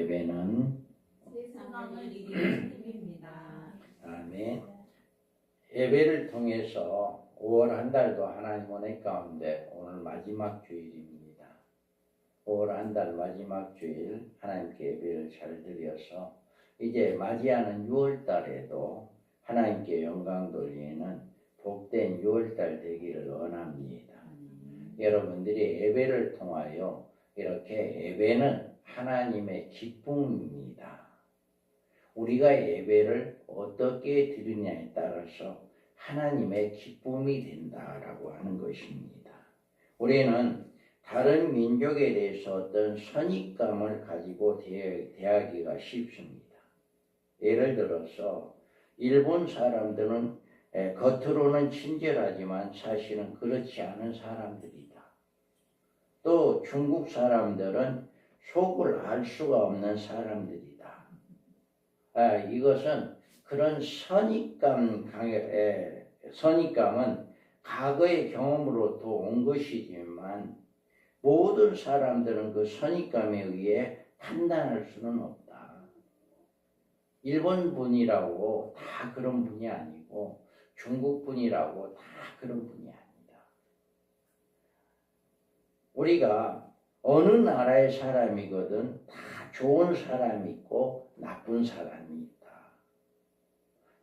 예배는 세상을 이기는 힘입니다. 아멘. 예배를 통해서 5월 한 달도 하나님 은혜 가운데 오늘 마지막 주일입니다. 5월 한 달 마지막 주일 하나님께 예배를 잘 드려서 이제 맞이하는 6월 달에도 하나님께 영광 돌리는 복된 6월 달 되기를 원합니다. 여러분들이 예배를 통하여 이렇게 예배는 하나님의 기쁨입니다. 우리가 예배를 어떻게 드리냐에 따라서 하나님의 기쁨이 된다라고 하는 것입니다. 우리는 다른 민족에 대해서 어떤 선입감을 가지고 대하기가 쉽습니다. 예를 들어서 일본 사람들은 겉으로는 친절하지만 사실은 그렇지 않은 사람들이다. 또 중국 사람들은 속을 알 수가 없는 사람들이다. 이것은 그런 선입감은 과거의 경험으로부터 온 것이지만 모든 사람들은 그 선입감에 의해 판단할 수는 없다. 일본 분이라고 다 그런 분이 아니고 중국 분이라고 다 그런 분이 아니다. 우리가 어느 나라의 사람이거든 다 좋은 사람이 있고 나쁜 사람이 있다.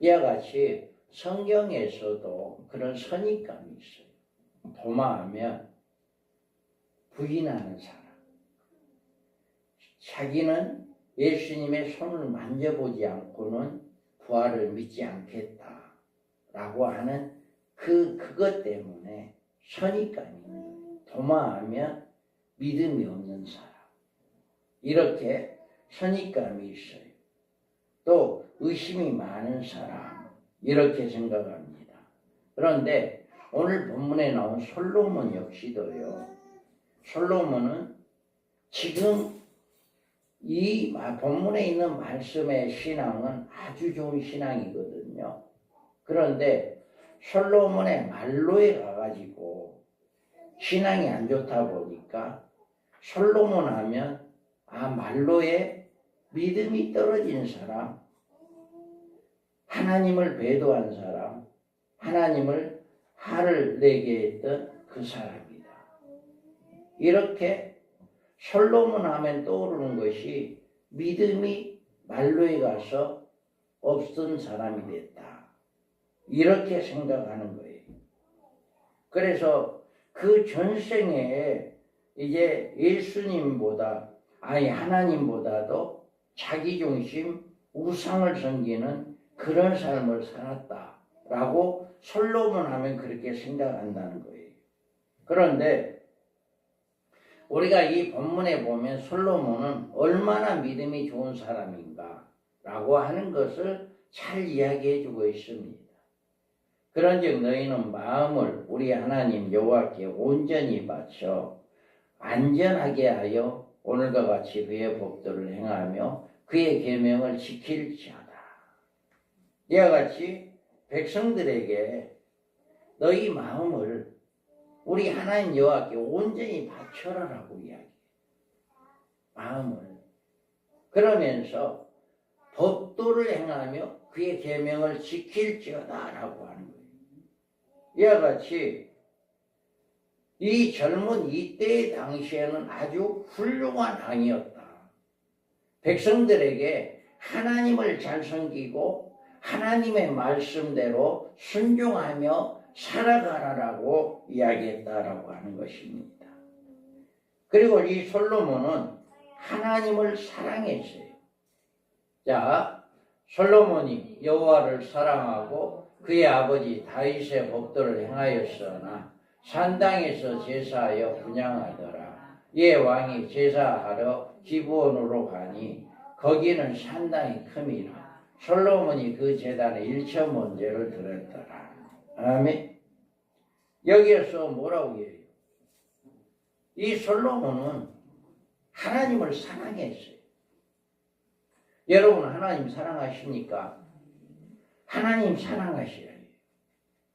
이와 같이 성경에서도 그런 선입감이 있어요. 도마하면 부인하는 사람, 자기는 예수님의 손을 만져보지 않고는 부활을 믿지 않겠다라고 하는 그것 때문에 선입감이 도마하면 믿음이 없는 사람, 이렇게 선입감이 있어요. 또 의심이 많은 사람, 이렇게 생각합니다. 그런데 오늘 본문에 나온 솔로몬 역시도요. 솔로몬은 지금 이 본문에 있는 말씀의 신앙은 아주 좋은 신앙이거든요. 그런데 솔로몬의 말로에 가가지고 신앙이 안 좋다 보니까 솔로몬 하면 말로에 믿음이 떨어진 사람, 하나님을 배도한 사람, 하나님을 화를 내게 했던 그 사람이다. 이렇게 솔로몬 하면 떠오르는 것이 믿음이 말로에 가서 없던 사람이 됐다. 이렇게 생각하는 거예요. 그래서 그 전생에 이제 예수님보다 하나님보다도 자기중심, 우상을 섬기는 그런 삶을 살았다라고 솔로몬 하면 그렇게 생각한다는 거예요. 그런데 우리가 이 본문에 보면 솔로몬은 얼마나 믿음이 좋은 사람인가라고 하는 것을 잘 이야기해 주고 있습니다. 그런즉 너희는 마음을 우리 하나님 여호와께 온전히 바쳐 안전하게 하여 오늘과 같이 그의 법도를 행하며 그의 계명을 지킬지어다. 이와 같이 백성들에게 너희 마음을 우리 하나님 여호와께 온전히 바쳐라라고 이야기해요. 마음을. 그러면서 법도를 행하며 그의 계명을 지킬지어다라고 하는 거예요. 이와 같이 이 젊은 이때의 당시에는 아주 훌륭한 왕이었다. 백성들에게 하나님을 잘 섬기고 하나님의 말씀대로 순종하며 살아가라라고 이야기했다라고 하는 것입니다. 그리고 이 솔로몬은 하나님을 사랑했어요. 자, 솔로몬이 여호와를 사랑하고 그의 아버지 다윗의 법도를 행하였으나 산당에서 제사하여 분향하더라. 이에 왕이 제사하러 기브온으로 가니 거기는 산당이 큼이라. 솔로몬이 그 제단에 1천 번제를 드렸더라. 아멘. 여기에서 뭐라고 해요? 이 솔로몬은 하나님을 사랑했어요. 여러분 하나님 사랑하십니까? 하나님 사랑하셔야 해요.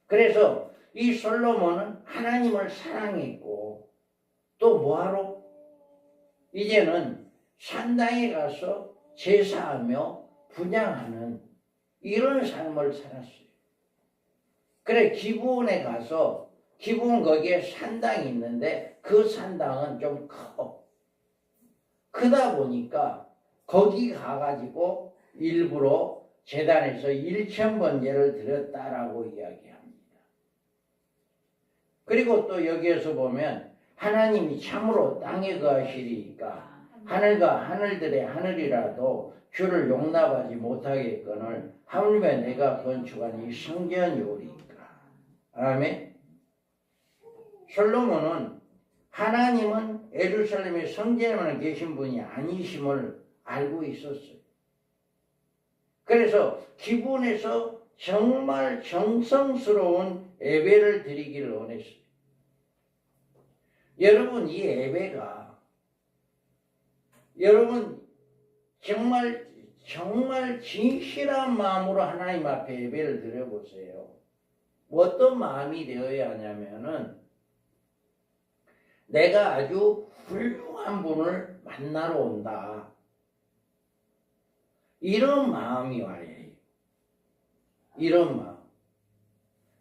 그래서 이 솔로몬은 하나님을 사랑했고 또 뭐하러? 이제는 산당에 가서 제사하며 분향하는 이런 삶을 살았어요. 그래 기브온에 가서 기브온 거기에 산당이 있는데 그 산당은 좀 커. 크다 보니까 거기 가가지고 일부러 제단에서 1000번제를 드렸다라고 이야기합니다. 그리고 또 여기에서 보면 하나님이 참으로 땅에 거하시리이까 하늘과 하늘들의 하늘이라도 주를 용납하지 못하겠거늘 하물며 내가 건축한 이 성전이 오리이까. 아멘. 솔로몬은 하나님은 예루살렘의 성전에만 계신 분이 아니심을 알고 있었어요. 그래서 기분에서 정말 정성스러운 예배를 드리기를 원했어요. 여러분 이 예배가 여러분 정말 진실한 마음으로 하나님 앞에 예배를 드려보세요. 어떤 마음이 되어야 하냐면은 내가 아주 훌륭한 분을 만나러 온다. 이런 마음이 와야 해요. 이런 마음.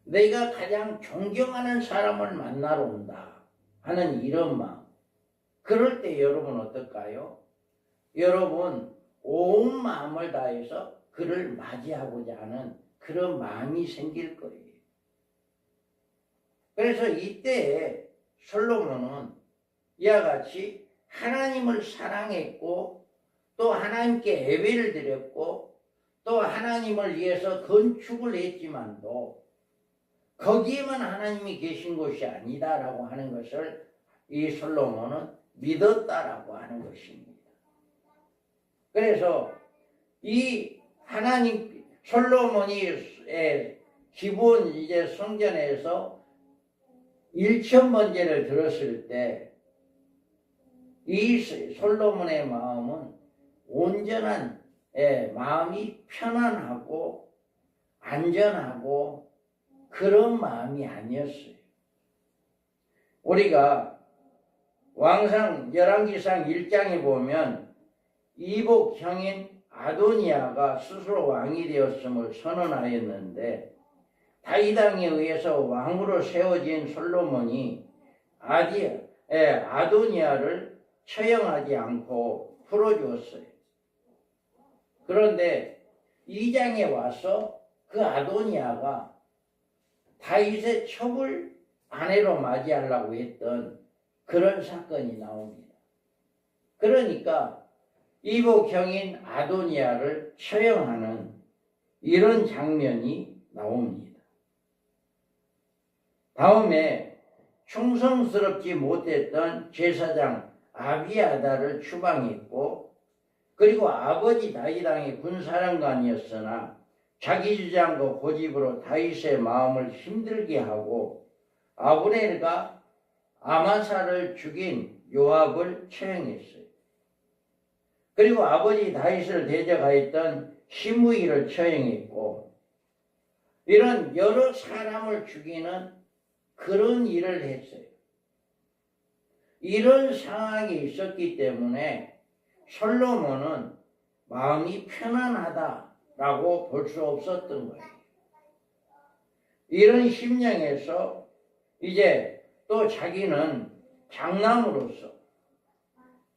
내가 가장 존경하는 사람을 만나러 온다 하는 이런 마음. 그럴 때 여러분 어떨까요? 여러분 온 마음을 다해서 그를 맞이하고자 하는 그런 마음이 생길 거예요. 그래서 이때 솔로몬은 이와 같이 하나님을 사랑했고 또 하나님께 예배를 드렸고 또 하나님을 위해서 건축을 했지만도 거기에만 하나님이 계신 것이 아니다라고 하는 것을 이 솔로몬은 믿었다라고 하는 것입니다. 그래서 이 하나님 솔로몬이 기본 이제 성전에서 1000번제를 들었을 때 이 솔로몬의 마음은 온전한 마음이 편안하고 안전하고 그런 마음이 아니었어요. 우리가 왕상 열왕기상 1장에 보면 이복 형인 아도니아가 스스로 왕이 되었음을 선언하였는데 다윗 왕에 의해서 왕으로 세워진 솔로몬이 아도니아를 처형하지 않고 풀어주었어요. 그런데 2장에 와서 그 아도니아가 다윗의 첩을 아내로 맞이하려고 했던 그런 사건이 나옵니다. 그러니까 이복 형인 아도니아를 처형하는 이런 장면이 나옵니다. 다음에 충성스럽지 못했던 제사장 아비아다를 추방했고 그리고 아버지 다윗 왕이 군사령관이었으나 자기 주장과 고집으로 다윗의 마음을 힘들게 하고 아브넬과 아마사를 죽인 요압을 처형했어요. 그리고 아버지 다윗을 대적하였던 시므이를 처형했고 이런 여러 사람을 죽이는 그런 일을 했어요. 이런 상황이 있었기 때문에 솔로몬은 마음이 편안하다라고 볼 수 없었던 거예요. 이런 심령에서 이제 또 자기는 장남으로서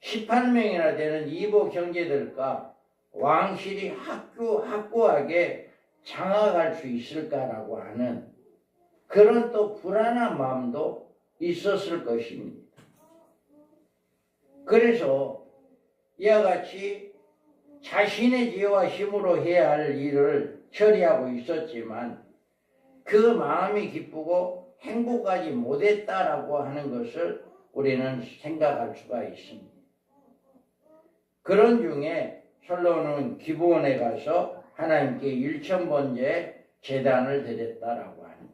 18명이나 되는 이복 형제들과 왕실이 확고하게 장악할 수 있을까라고 하는 그런 또 불안한 마음도 있었을 것입니다. 그래서 이와 같이 자신의 지혜와 힘으로 해야 할 일을 처리하고 있었지만 그 마음이 기쁘고 행복하지 못했다라고 하는 것을 우리는 생각할 수가 있습니다. 그런 중에 솔로몬은 기브온에 가서 하나님께 1000번째 제단을 드렸다라고 하는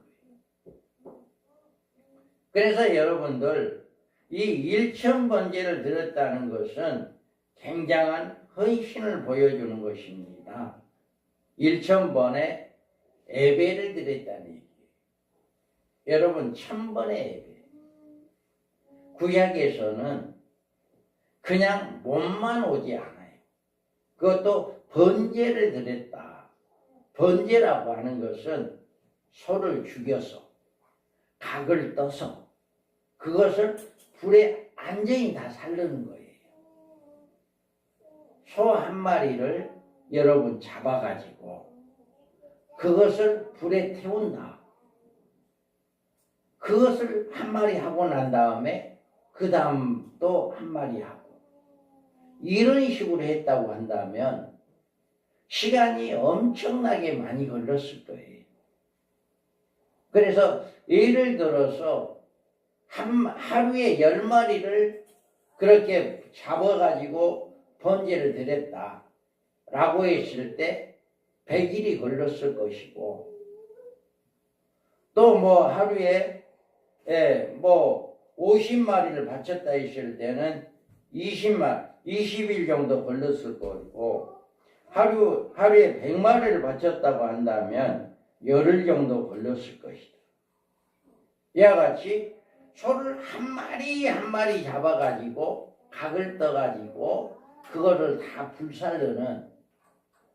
거예요. 그래서 여러분들 이 1000번제를 드렸다는 것은 굉장한 헌신을 보여주는 것입니다. 1000번의 예배를 드렸다는 얘기예요. 여러분 1000번의 예배. 구약에서는 그 그냥 몸만 오지 않아요. 그것도 번제를 드렸다. 번제라고 하는 것은 소를 죽여서 각을 떠서 그것을 불에 완전히 다 살르는 거예요. 소 한 마리를 여러분 잡아가지고 그것을 불에 태운다. 그것을 한 마리 하고 난 다음에 그 다음 또 한 마리 하고 이런 식으로 했다고 한다면 시간이 엄청나게 많이 걸렸을 거예요. 그래서 예를 들어서 하루에 10마리를 그렇게 잡아가지고 번제를 드렸다 라고 했을 때 100일이 걸렸을 것이고 또 뭐 하루에 50마리를 바쳤다 했을 때는 20일 정도 걸렸을 거고 하루에 100마리를 바쳤다고 한다면 열흘 정도 걸렸을 것이다. 이와 같이 소를 한 마리 한 마리 잡아가지고 각을 떠가지고 그거를 다 불살르는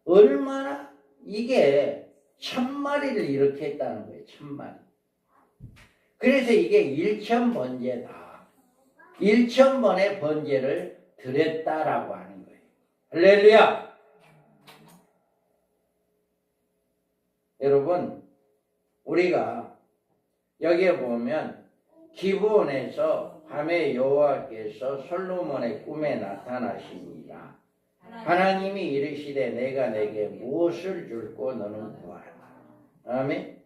얼마나 이게 1000마리를 이렇게 했다는 거예요. 1000마리. 그래서 이게 1000번제다. 1000번의 번제를 드렸다라고 하는 거예요. 할렐루야! 여러분, 우리가 여기에 보면 기브온에서 밤에 여호와께서 솔로몬의 꿈에 나타나십니다. 하나님이 이르시되 내가 내게 무엇을 줄고 너는 구하라. 아멘.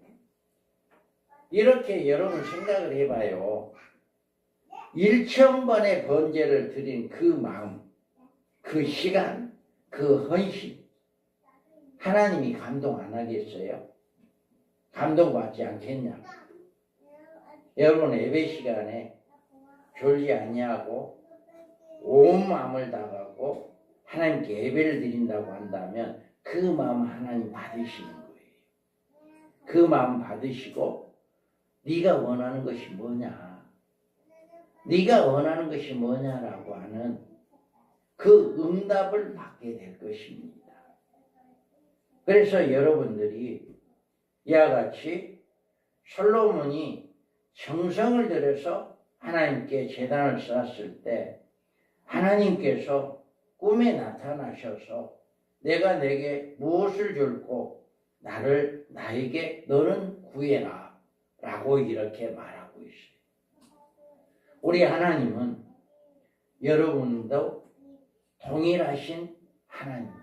이렇게 여러분 생각을 해봐요. 1000번의 번제를 드린 그 마음, 그 시간, 그 헌신 하나님이 감동 안 하겠어요? 감동받지 않겠냐? 여러분 예배 시간에 졸지 아니하고 온 마음을 다하고 하나님께 예배를 드린다고 한다면 그 마음 하나님 받으시는 거예요. 그 마음 받으시고 네가 원하는 것이 뭐냐? 네가 원하는 것이 뭐냐라고 하는 그 응답을 받게 될 것입니다. 그래서 여러분들이 이와 같이 솔로몬이 정성을 들여서 하나님께 제단을 쌓았을 때 하나님께서 꿈에 나타나셔서 내가 내게 무엇을 줄고 나에게 너는 구해라 라고 이렇게 말하고 있어요. 우리 하나님은 여러분도 동일하신 하나님입니다.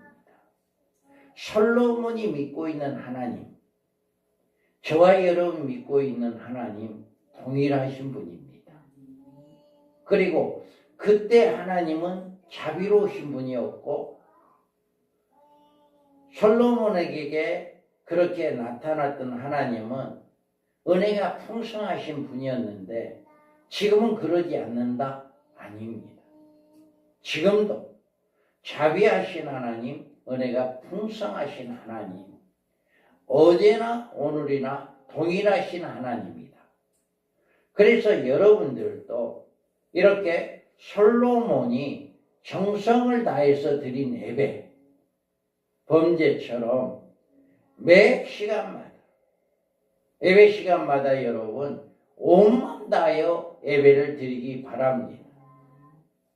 솔로몬이 믿고 있는 하나님, 저와 여러분이 믿고 있는 하나님 동일하신 분입니다. 그리고 그때 하나님은 자비로우신 분이었고 솔로몬에게 그렇게 나타났던 하나님은 은혜가 풍성하신 분이었는데 지금은 그러지 않는다? 아닙니다. 지금도 자비하신 하나님, 은혜가 풍성하신 하나님, 어제나 오늘이나 동일하신 하나님이다. 그래서 여러분들도 이렇게 솔로몬이 정성을 다해서 드린 예배, 범죄처럼 매 시간마다 예배 시간마다 여러분 온 마음 다하여 예배를 드리기 바랍니다.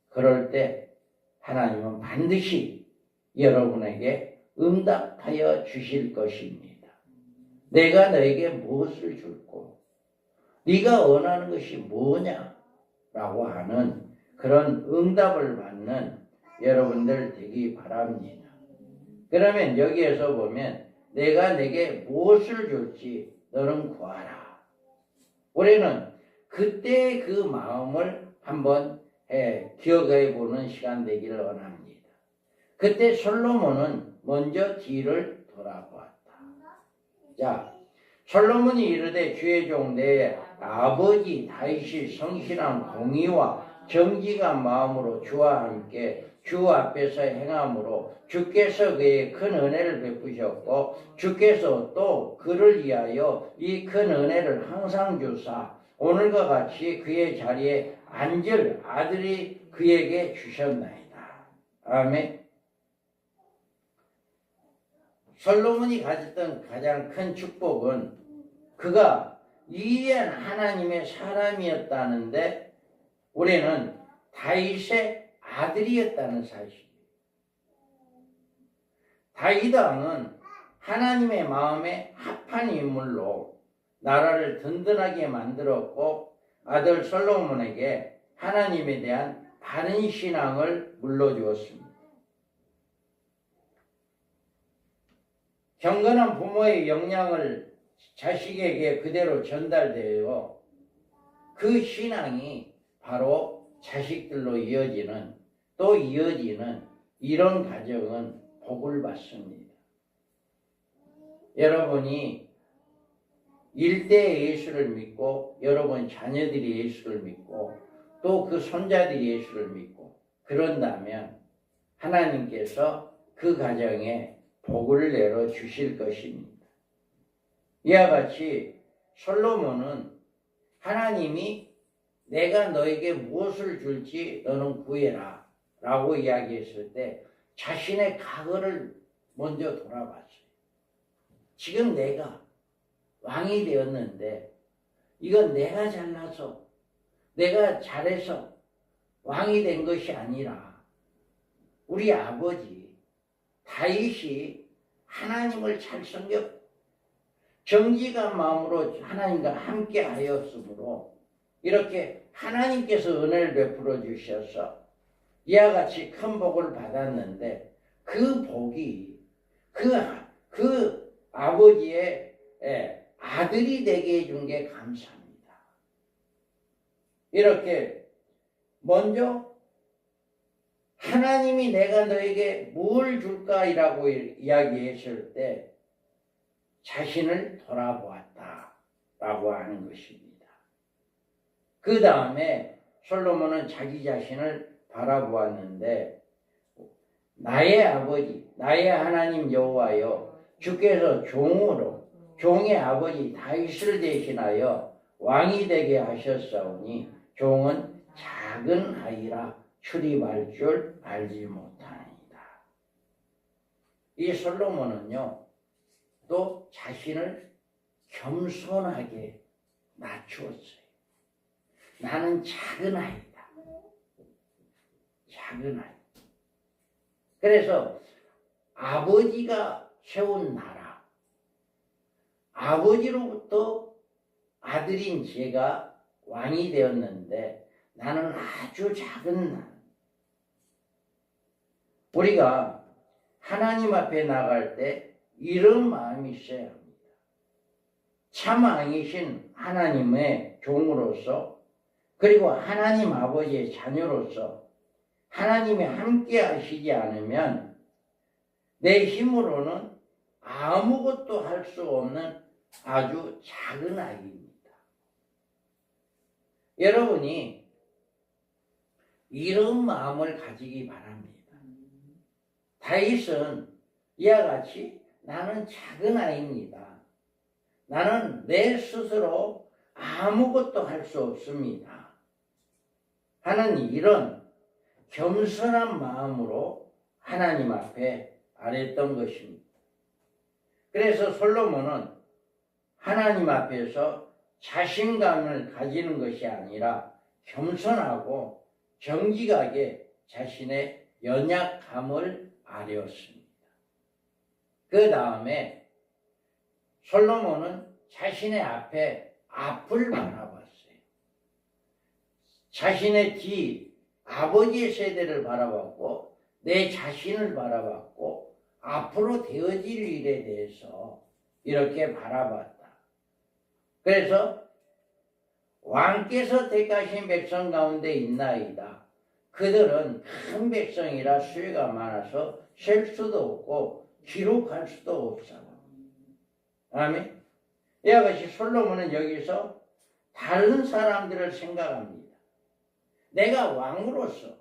그럴 때 하나님은 반드시 여러분에게 응답하여 주실 것입니다. 내가 너에게 무엇을 줄고 네가 원하는 것이 뭐냐라고 하는 그런 응답을 받는 여러분들 되기 바랍니다. 그러면 여기에서 보면 내가 내게 무엇을 줄지 너는 구하라. 우리는 그때 그 마음을 한번 기억해 보는 시간 되기를 원합니다. 그때 솔로몬은 먼저 뒤를 돌아보았다. 자, 솔로몬이 이르되 주의 종 내 아버지 다윗이 성실한 공의와 정직한 마음으로 주와 함께 주 앞에서 행함으로 주께서 그에게 큰 은혜를 베푸셨고 주께서 또 그를 위하여 이 큰 은혜를 항상 주사 오늘과 같이 그의 자리에 앉을 아들이 그에게 주셨나이다. 아멘. 솔로몬이 가졌던 가장 큰 축복은 그가 위대한 하나님의 사람이었다는데 우리는 다윗의 아들이었다는 사실이에요. 다윗 왕은 하나님의 마음에 합한 인물로 나라를 든든하게 만들었고 아들 솔로몬에게 하나님에 대한 바른 신앙을 물려주었습니다. 경건한 부모의 영향을 자식에게 그대로 전달되어 그 신앙이 바로 자식들로 이어지는 이런 가정은 복을 받습니다. 여러분이 일대의 예수를 믿고 여러분 자녀들이 예수를 믿고 또 그 손자들이 예수를 믿고 그런다면 하나님께서 그 가정에 복을 내려 주실 것입니다. 이와 같이 솔로몬은 하나님이 내가 너에게 무엇을 줄지 너는 구해라 라고 이야기했을 때 자신의 과거를 먼저 돌아봤어요. 지금 내가 왕이 되었는데 이건 내가 잘나서 내가 잘해서 왕이 된 것이 아니라 우리 아버지 다윗이 하나님을 잘 섬겼고 정직한 마음으로 하나님과 함께 하였으므로 이렇게 하나님께서 은혜를 베풀어 주셔서 이와 같이 큰 복을 받았는데 그 복이 그 아버지의 아들이 되게 해준 게 감사합니다. 이렇게 먼저 하나님이 내가 너에게 뭘 줄까이라고 이야기했을 때 자신을 돌아보았다 라고 하는 것입니다. 그 다음에 솔로몬은 자기 자신을 바라보았는데 나의 아버지 나의 하나님 여호와여 주께서 종의 아버지 다윗을 대신하여 왕이 되게 하셨사오니 종은 작은 아이라 출입할 줄 알지 못하니이다. 이 솔로몬은요 또 자신을 겸손하게 낮추었어요. 나는 작은 아이다. 작은 아이. 그래서 아버지가 세운 나라, 아버지로부터 아들인 제가 왕이 되었는데 나는 아주 작은 나. 우리가 하나님 앞에 나갈 때 이런 마음이 있어야 합니다. 참 왕이신 하나님의 종으로서 그리고 하나님 아버지의 자녀로서 하나님이 함께 하시지 않으면 내 힘으로는 아무것도 할 수 없는 아주 작은 아이입니다. 여러분이 이런 마음을 가지기 바랍니다. 다윗은 이와 같이 나는 작은 아이입니다. 나는 내 스스로 아무것도 할 수 없습니다. 하는 이런 겸손한 마음으로 하나님 앞에 아랬던 것입니다. 그래서 솔로몬은 하나님 앞에서 자신감을 가지는 것이 아니라 겸손하고 정직하게 자신의 연약함을 아뢰었습니다. 그 다음에 솔로몬은 자신의 앞에 앞을 바라봤어요. 자신의 뒤 아버지의 세대를 바라봤고 내 자신을 바라봤고 앞으로 되어질 일에 대해서 이렇게 바라봤다. 그래서 왕께서 택하신 백성 가운데 있나이다. 그들은 큰 백성이라 수요가 많아서 셀 수도 없고 기록할 수도 없어. 아멘. 이와 같이 솔로몬은 여기서 다른 사람들을 생각합니다. 내가 왕으로서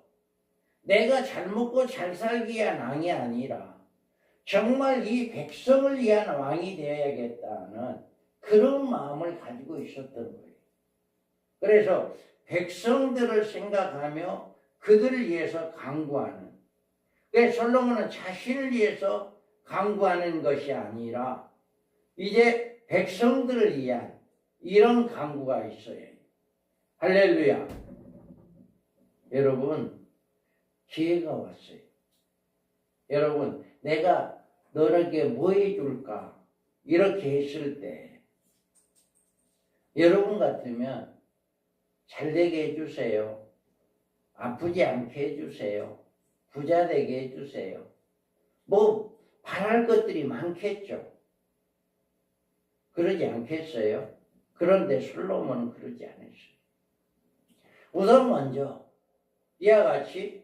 내가 잘 먹고 잘 살기 위한 왕이 아니라 정말 이 백성을 위한 왕이 되어야겠다는 그런 마음을 가지고 있었던 거예요. 그래서 백성들을 생각하며 그들을 위해서 간구하는. 그래서 솔로몬은 자신을 위해서 간구하는 것이 아니라 이제 백성들을 위한 이런 간구가 있어요. 할렐루야. 여러분, 기회가 왔어요. 여러분, 내가 너에게 뭐 해줄까? 이렇게 했을 때 여러분 같으면 잘되게 해주세요. 아프지 않게 해주세요. 부자 되게 해주세요. 뭐 바랄 것들이 많겠죠. 그러지 않겠어요? 그런데 솔로몬은 그러지 않았어요. 우선 먼저 이와 같이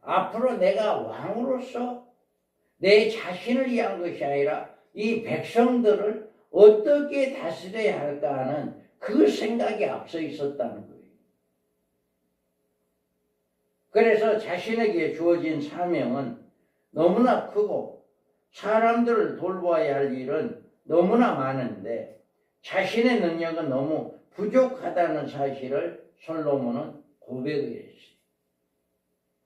앞으로 내가 왕으로서 내 자신을 위한 것이 아니라 이 백성들을 어떻게 다스려야 할까 하는 그 생각이 앞서 있었다는 거예요. 그래서 자신에게 주어진 사명은 너무나 크고 사람들을 돌보아야 할 일은 너무나 많은데 자신의 능력은 너무 부족하다는 사실을 솔로몬은 고백을 했어요.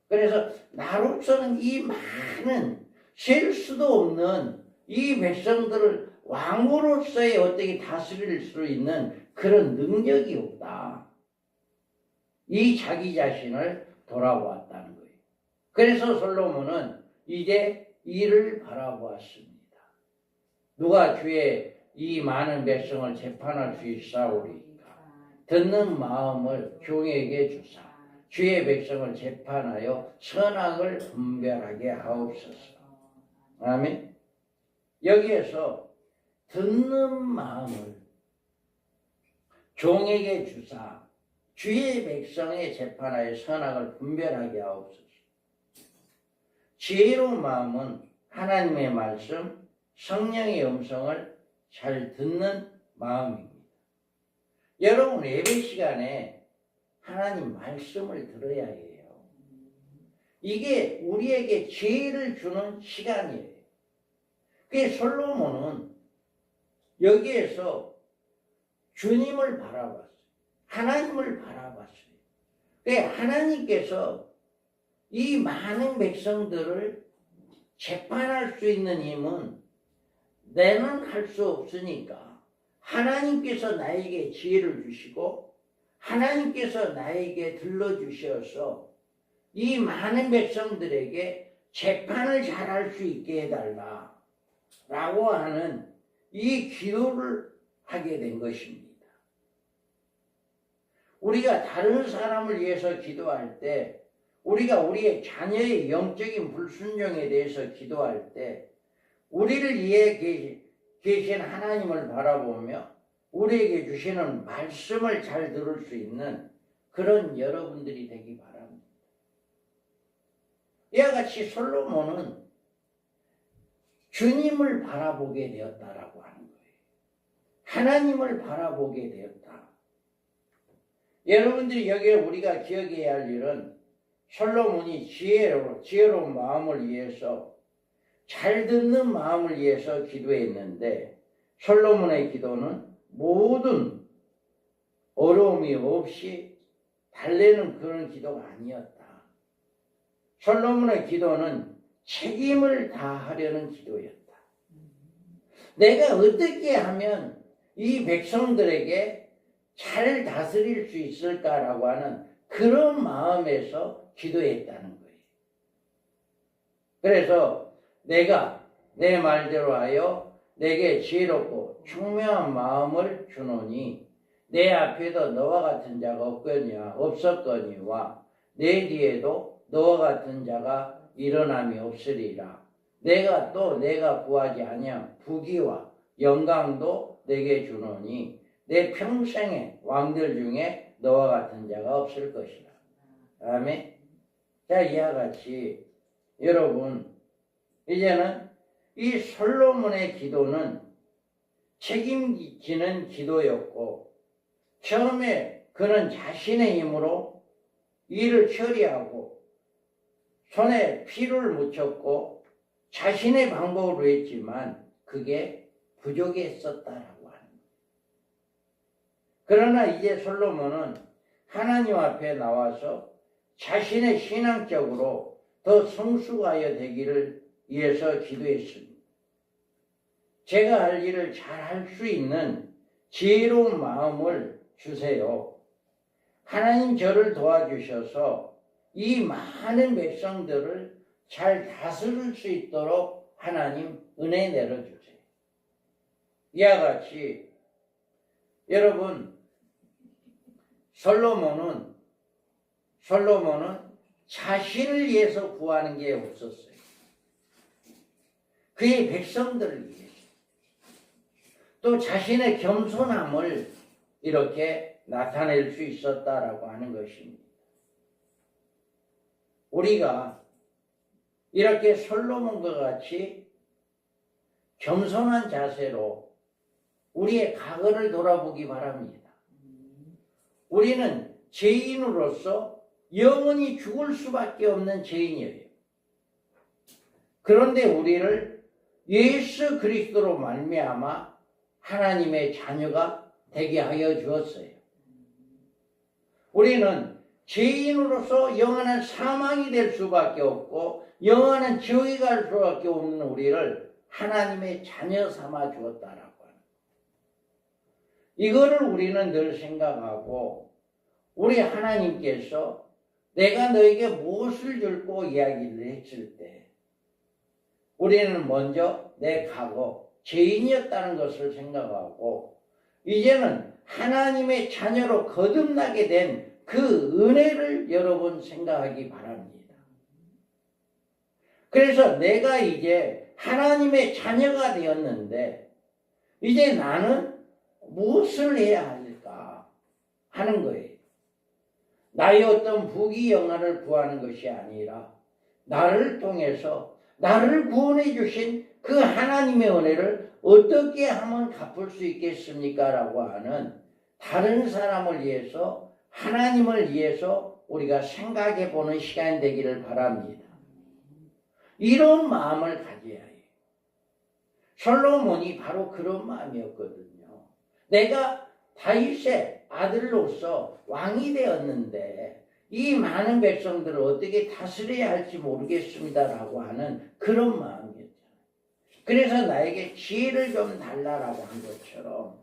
그래서 나로서는 이 많은 셀 수도 없는 이 백성들을 왕으로서의 어떻게 다스릴 수 있는 그런 능력이 없다. 이 자기 자신을 돌아보았다는 거예요. 그래서 솔로몬은 이제 이를 바라보았습니다. 누가 주의 이 많은 백성을 재판할 수 있사오리까? 듣는 마음을 종에게 주사 주의 백성을 재판하여 선악을 분별하게 하옵소서. 아멘. 여기에서 듣는 마음을 종에게 주사 주의 백성의 재판하여 선악을 분별하게 하옵소서. 지혜로운 마음은 하나님의 말씀, 성령의 음성을 잘 듣는 마음입니다. 여러분 예배 시간에 하나님 말씀을 들어야 해요. 이게 우리에게 지혜를 주는 시간이에요. 그래서 솔로몬은 여기에서 주님을 바라봤어요. 하나님을 바라봤어요. 그래서 하나님께서 이 많은 백성들을 재판할 수 있는 힘은 내는 할 수 없으니까 하나님께서 나에게 지혜를 주시고 하나님께서 나에게 들러주셔서 이 많은 백성들에게 재판을 잘할 수 있게 해달라 라고 하는 이 기도를 하게 된 것입니다. 우리가 다른 사람을 위해서 기도할 때 우리가 우리의 자녀의 영적인 불순종에 대해서 기도할 때 우리를 위해 계신 하나님을 바라보며 우리에게 주시는 말씀을 잘 들을 수 있는 그런 여러분들이 되기 바랍니다. 이와 같이 솔로몬은 주님을 바라보게 되었다라고 하는 거예요. 하나님을 바라보게 되었다. 여러분들이 여기에 우리가 기억해야 할 일은 솔로몬이 지혜로운 마음을 위해서 잘 듣는 마음을 위해서 기도했는데 솔로몬의 기도는 모든 어려움이 없이 달래는 그런 기도가 아니었다. 솔로몬의 기도는 책임을 다하려는 기도였다. 내가 어떻게 하면 이 백성들에게 잘 다스릴 수 있을까라고 하는 그런 마음에서 기도했다는 거예요. 그래서 내가 내 말대로 하여 내게 지혜롭고 총명한 마음을 주노니 내 앞에도 너와 같은 자가 없었거니와 내 뒤에도 너와 같은 자가 일어남이 없으리라. 내가 구하지 아니한 부귀와 영광도 내게 주노니 내 평생의 왕들 중에 너와 같은 자가 없을 것이라. 아멘. 자, 이와 같이 여러분 이제는 이 솔로몬의 기도는 책임지는 기도였고 처음에 그는 자신의 힘으로 일을 처리하고 손에 피를 묻혔고 자신의 방법으로 했지만 그게 부족했었다라고 하는 거예요. 그러나 이제 솔로몬은 하나님 앞에 나와서 자신의 신앙적으로 더 성숙하여 되기를 위해서 기도했습니다. 제가 할 일을 잘 할 수 있는 지혜로운 마음을 주세요. 하나님 저를 도와주셔서 이 많은 백성들을 잘 다스릴 수 있도록 하나님 은혜 내려주세요. 이와 같이 여러분 솔로몬은 자신을 위해서 구하는 게 없었어요. 그의 백성들을 위해서. 또 자신의 겸손함을 이렇게 나타낼 수 있었다라고 하는 것입니다. 우리가 이렇게 솔로몬과 같이 겸손한 자세로 우리의 과거를 돌아보기 바랍니다. 우리는 죄인으로서 영원히 죽을 수밖에 없는 죄인이에요. 그런데 우리를 예수 그리스도로 말미암아 하나님의 자녀가 되게 하여 주었어요. 우리는 죄인으로서 영원한 사망이 될 수밖에 없고 영원한 지옥에 갈 수밖에 없는 우리를 하나님의 자녀 삼아 주었다라고 하는 이거를 우리는 늘 생각하고 우리 하나님께서 내가 너에게 무엇을 줄고 이야기를 했을 때 우리는 먼저 내 과거 죄인이었다는 것을 생각하고 이제는 하나님의 자녀로 거듭나게 된 그 은혜를 여러분 생각하기 바랍니다. 그래서 내가 이제 하나님의 자녀가 되었는데 이제 나는 무엇을 해야 할까 하는 거예요. 나의 어떤 부귀 영화를 구하는 것이 아니라 나를 통해서 나를 구원해 주신 그 하나님의 은혜를 어떻게 하면 갚을 수 있겠습니까? 라고 하는 다른 사람을 위해서 하나님을 위해서 우리가 생각해 보는 시간이 되기를 바랍니다. 이런 마음을 가져야 해요. 솔로몬이 바로 그런 마음이었거든요. 내가 다윗의 아들로서 왕이 되었는데 이 많은 백성들을 어떻게 다스려야 할지 모르겠습니다라고 하는 그런 마음이었잖아요. 그래서 나에게 지혜를 좀 달라라고 한 것처럼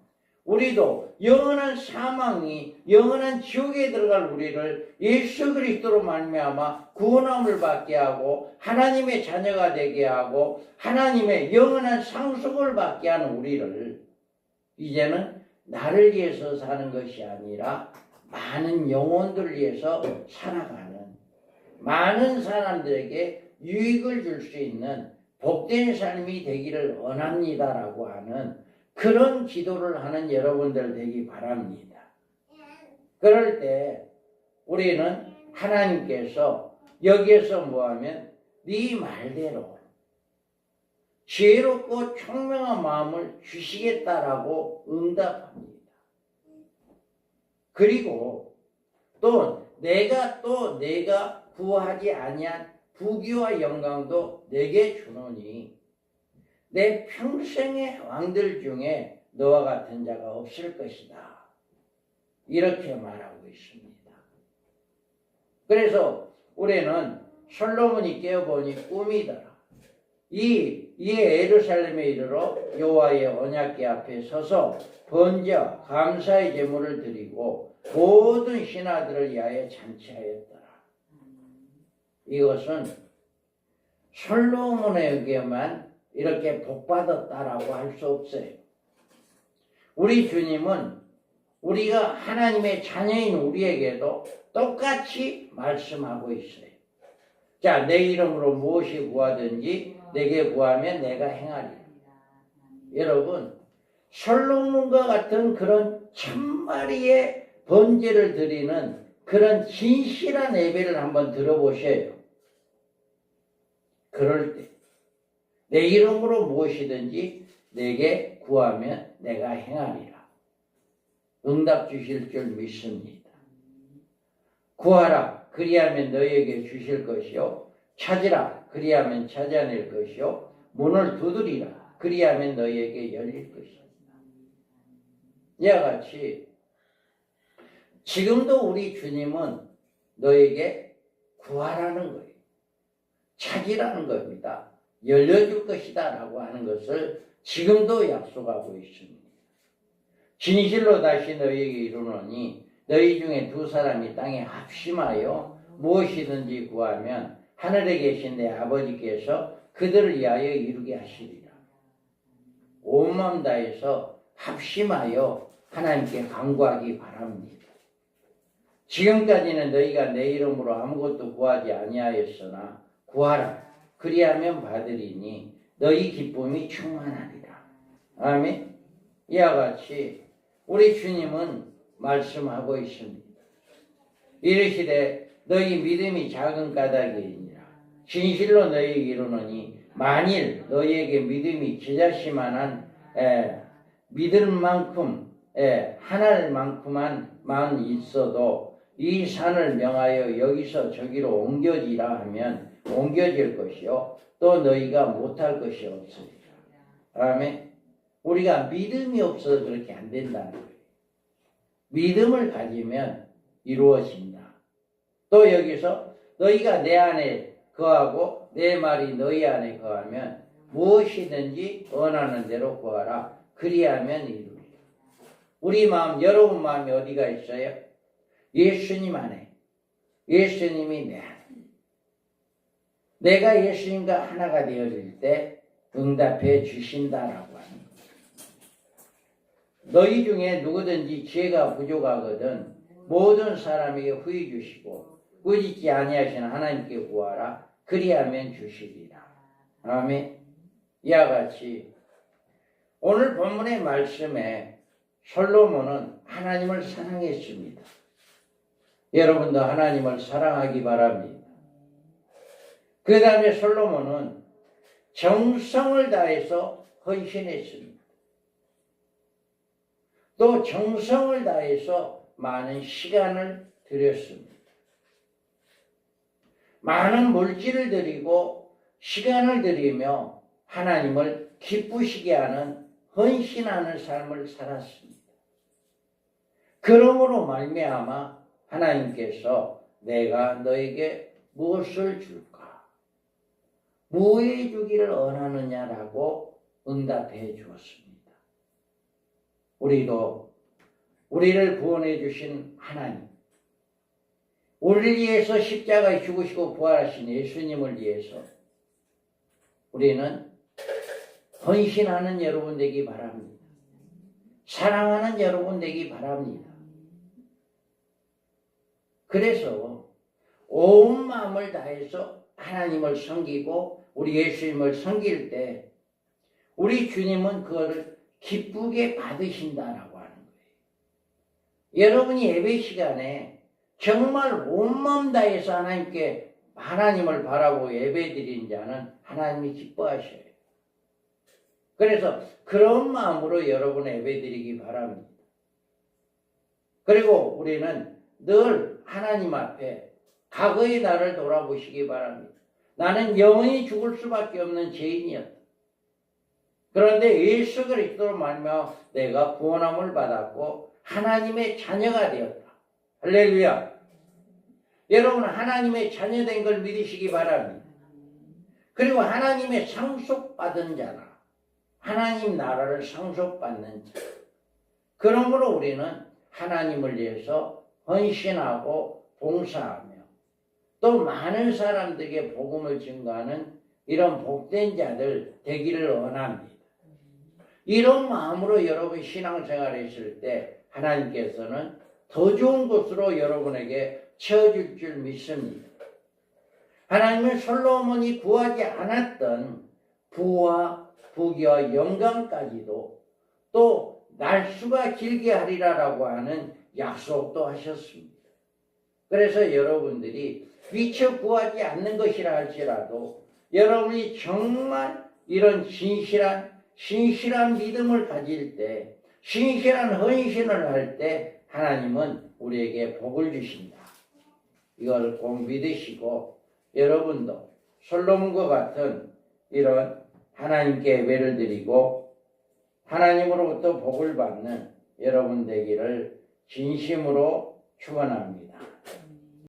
우리도 영원한 사망이 영원한 지옥에 들어갈 우리를 예수 그리스도로 말미암아 구원함을 받게 하고 하나님의 자녀가 되게 하고 하나님의 영원한 상속을 받게 하는 우리를 이제는 나를 위해서 사는 것이 아니라 많은 영혼들을 위해서 살아가는 많은 사람들에게 유익을 줄 수 있는 복된 삶이 되기를 원합니다라고 하는 그런 기도를 하는 여러분들 되기 바랍니다. 그럴 때 우리는 하나님께서 여기에서 뭐하면 네 말대로 지혜롭고 총명한 마음을 주시겠다라고 응답합니다. 그리고 또 내가 구하지 아니한 부귀와 영광도 내게 주노니 내 평생의 왕들 중에 너와 같은 자가 없을 것이다. 이렇게 말하고 있습니다. 그래서 우리는 솔로몬이 깨어보니 꿈이더라. 이에 예루살렘에 이르러 여호와의 언약궤 앞에 서서 번제와 감사의 제물을 드리고 모든 신하들을 위하여 잔치하였더라. 이것은 솔로몬에게만 이렇게 복받았다라고 할 수 없어요. 우리 주님은 우리가 하나님의 자녀인 우리에게도 똑같이 말씀하고 있어요. 자, 내 이름으로 무엇이 구하든지 내게 구하면 내가 행하리라. 여러분, 솔로몬과 같은 그런 천마리의 번제를 드리는 그런 진실한 예배를 한번 들어보셔요. 그럴 때 내 이름으로 무엇이든지 내게 구하면 내가 행하리라. 응답 주실 줄 믿습니다. 구하라 그리하면 너희에게 주실 것이요 찾으라 그리하면 찾아낼 것이요 문을 두드리라 그리하면 너희에게 열릴 것이요. 이와 같이 지금도 우리 주님은 너에게 구하라는 거예요. 찾으라는 겁니다. 열려줄 것이다 라고 하는 것을 지금도 약속하고 있습니다. 진실로 다시 너희에게 이르노니 너희 중에 두 사람이 땅에 합심하여 무엇이든지 구하면 하늘에 계신 내 아버지께서 그들을 위하여 이루게 하시리라. 온 마음 다해서 합심하여 하나님께 간구하기 바랍니다. 지금까지는 너희가 내 이름으로 아무것도 구하지 아니하였으나 구하라. 그리하면 받으리니 너희 기쁨이 충만하리라. 아멘. 이와 같이 우리 주님은 말씀하고 있습니다. 이르시되 너희 믿음이 작은 까닭이니라. 진실로 너희에게 이르노니 만일 너희에게 믿음이 지자시만한 믿을 만큼 하늘만큼만 있어도 이 산을 명하여 여기서 저기로 옮겨지라 하면 옮겨질 것이요 또 너희가 못할 것이 없으리라. 아멘. 우리가 믿음이 없어서 그렇게 안 된다는 거예요. 믿음을 가지면 이루어진다. 또 여기서 너희가 내 안에 거하고 내 말이 너희 안에 거하면 무엇이든지 원하는 대로 구하라. 그리하면 이루리라. 우리 마음, 여러분 마음이 어디가 있어요? 예수님 안에. 예수님이 내 안에. 내가 예수님과 하나가 되어질 때 응답해 주신다라고 하는 거예요. 너희 중에 누구든지 지혜가 부족하거든 모든 사람에게 후히 주시고 꾸짖지 아니하시는 하나님께 구하라. 그리하면 주시리라. 아멘. 이와 같이 오늘 본문의 말씀에 솔로몬은 하나님을 사랑했습니다. 여러분도 하나님을 사랑하기 바랍니다. 그 다음에 솔로몬은 정성을 다해서 헌신했습니다. 또 정성을 다해서 많은 시간을 들였습니다. 많은 물질을 들이고 시간을 들이며 하나님을 기쁘시게 하는 헌신하는 삶을 살았습니다. 그러므로 말미암아 하나님께서 내가 너에게 무엇을 줄까? 무엇에 주기를 원하느냐라고 응답해 주었습니다. 우리도 우리를 구원해 주신 하나님, 우리를 위해서 십자가에 죽으시고 부활하신 예수님을 위해서 우리는 헌신하는 여러분 되기 바랍니다. 사랑하는 여러분 되기 바랍니다. 그래서 온 마음을 다해서 하나님을 섬기고 우리 예수님을 섬길 때 우리 주님은 그거를 기쁘게 받으신다라고 하는 거예요. 여러분이 예배 시간에 정말 온 마음 다해서 하나님께 하나님을 바라보고 예배 드리는 자는 하나님이 기뻐하셔요. 그래서 그런 마음으로 여러분 예배 드리기 바랍니다. 그리고 우리는 늘 하나님 앞에 과거의 나를 돌아보시기 바랍니다. 나는 영원히 죽을 수밖에 없는 죄인이었다. 그런데 예수 그리스도로 말미암아 내가 구원함을 받았고 하나님의 자녀가 되었다. 할렐루야. 여러분 하나님의 자녀된 걸 믿으시기 바랍니다. 그리고 하나님의 상속받은 자라. 하나님 나라를 상속받는 자. 그러므로 우리는 하나님을 위해서 헌신하고 봉사하며 또 많은 사람들에게 복음을 증거하는 이런 복된 자들 되기를 원합니다. 이런 마음으로 여러분 신앙생활을 했을 때 하나님께서는 더 좋은 곳으로 여러분에게 채워줄 줄 믿습니다. 하나님은 솔로몬이 구하지 않았던 부와 부귀와 영광까지도 또 날수가 길게 하리라라고 하는 약속도 하셨습니다. 그래서 여러분들이 미처 구하지 않는 것이라 할지라도 여러분이 정말 이런 신실한 믿음을 가질 때, 신실한 헌신을 할 때 하나님은 우리에게 복을 주신다. 이걸 꼭 믿으시고 여러분도 솔로몬과 같은 이런 하나님께 예배를 드리고 하나님으로부터 복을 받는 여러분 되기를 진심으로 축원합니다.